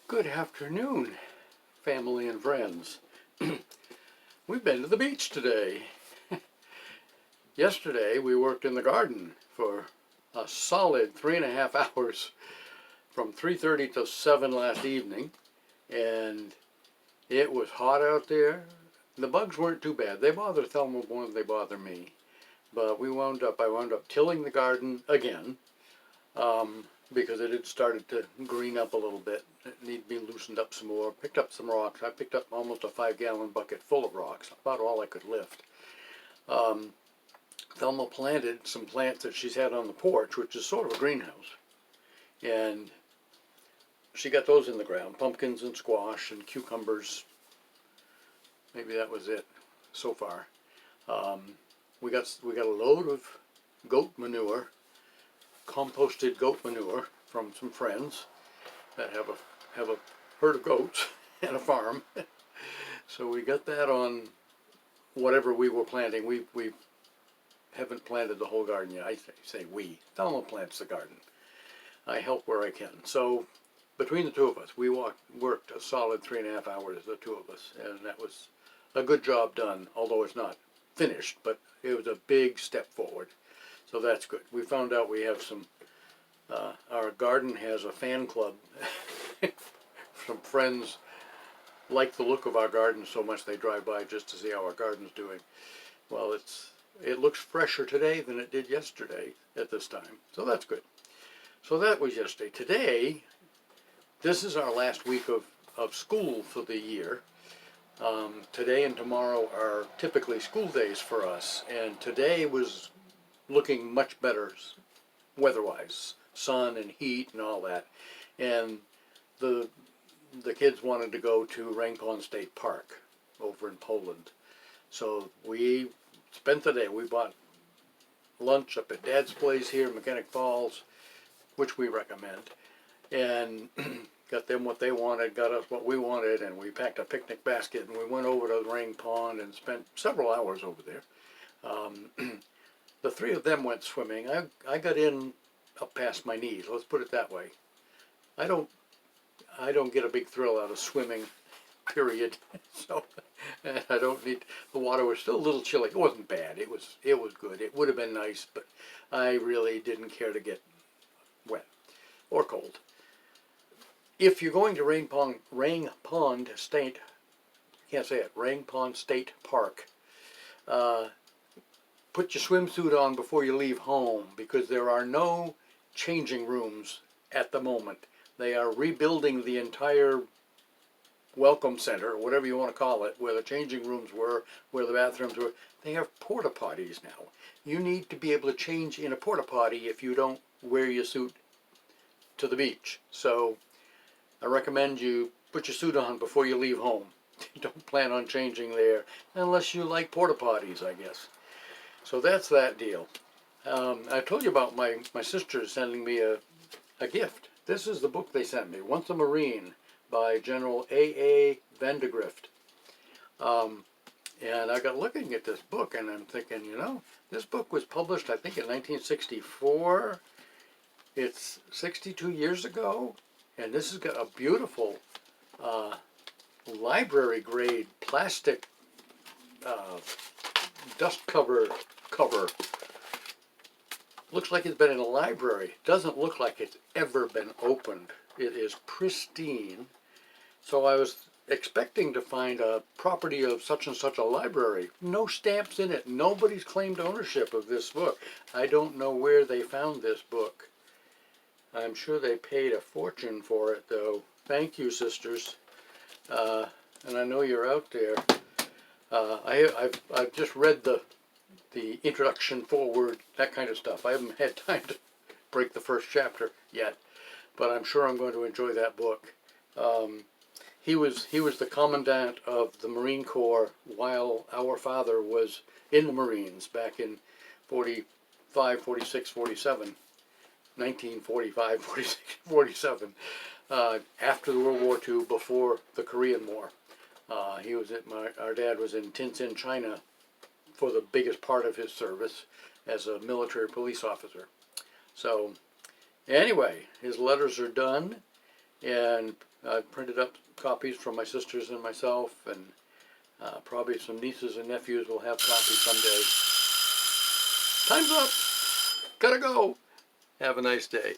Good afternoon, family and friends. We've been to the beach today. Yesterday we worked in the garden for a solid 3.5 hours from 3:30 to 7 last evening, and it was hot out there. The bugs weren't too bad. They bother Thelma more than they bother me. But I wound up tilling the garden again, because it had started to green up a little bit. It needed to be loosened up some more. Picked up some rocks. I picked up almost a 5-gallon bucket full of rocks, about all I could lift. Thelma planted some plants that she's had on the porch, which is sort of a greenhouse. And she got those in the ground, pumpkins and squash and cucumbers. Maybe that was it so far. We got a load of goat manure, composted goat manure from some friends that have a herd of goats and a farm. So we got that on whatever we were planting. We haven't planted the whole garden yet. I say we. Thelma plants the garden. I help where I can. So between the two of us, we worked a solid 3.5 hours, the two of us, and that was a good job done, although it's not finished, but it was a big step forward. So that's good. We found out we have some, our garden has a fan club. Some friends like the look of our garden so much they drive by just to see how our garden's doing. Well, it looks fresher today than it did yesterday at this time, so that's good. So that was yesterday. Today, this is our last week of school for the year. Today and tomorrow are typically school days for us, and today was looking much better weather-wise, sun and heat and all that. And the kids wanted to go to Rain Pond State Park over in Poland. So we spent the day. We bought lunch up at Dad's place here in Mechanic Falls, which we recommend, and got them what they wanted, got us what we wanted, and we packed a picnic basket and we went over to Rain Pond and spent several hours over there. The three of them went swimming. I got in up past my knees, let's put it that way. I don't get a big thrill out of swimming, period. So I don't need, the water was still a little chilly. It wasn't bad, it was good. It would have been nice, but I really didn't care to get wet or cold. If you're going to Rain Pond State, can't say it, Rain Pond State Park, put your swimsuit on before you leave home, because there are no changing rooms at the moment. They are rebuilding the entire welcome center, whatever you want to call it, where the changing rooms were, where the bathrooms were. They have porta potties now. You need to be able to change in a porta potty if you don't wear your suit to the beach. So I recommend you put your suit on before you leave home. Don't plan on changing there unless you like porta potties, I guess. So that's that deal. I told you about my sister sending me a gift. This is the book they sent me, Once a Marine, by General A.A. Vandegrift. And I got looking at this book and I'm thinking, this book was published, I think, in 1964. It's 62 years ago, and this has got a beautiful library grade plastic dust cover. Looks like it's been in a library. Doesn't look like it's ever been opened. It is pristine. So I was expecting to find a property of such and such a library. No stamps in it. Nobody's claimed ownership of this book. I don't know where they found this book. I'm sure they paid a fortune for it, though. Thank you, sisters. And I know you're out there. I've just read the introduction, foreword, that kind of stuff. I haven't had time to break the first chapter yet, but I'm sure I'm going to enjoy that book. He was the commandant of the Marine Corps while our father was in the Marines back in 45, 46, 47. 1945, 46, 47, after the World War II, before the Korean War. Our dad was in Tientsin, China for the biggest part of his service as a military police officer. So anyway, his letters are done, And I've printed up copies for my sisters and myself, and probably some nieces and nephews will have copies someday. Time's up. Gotta go. Have a nice day.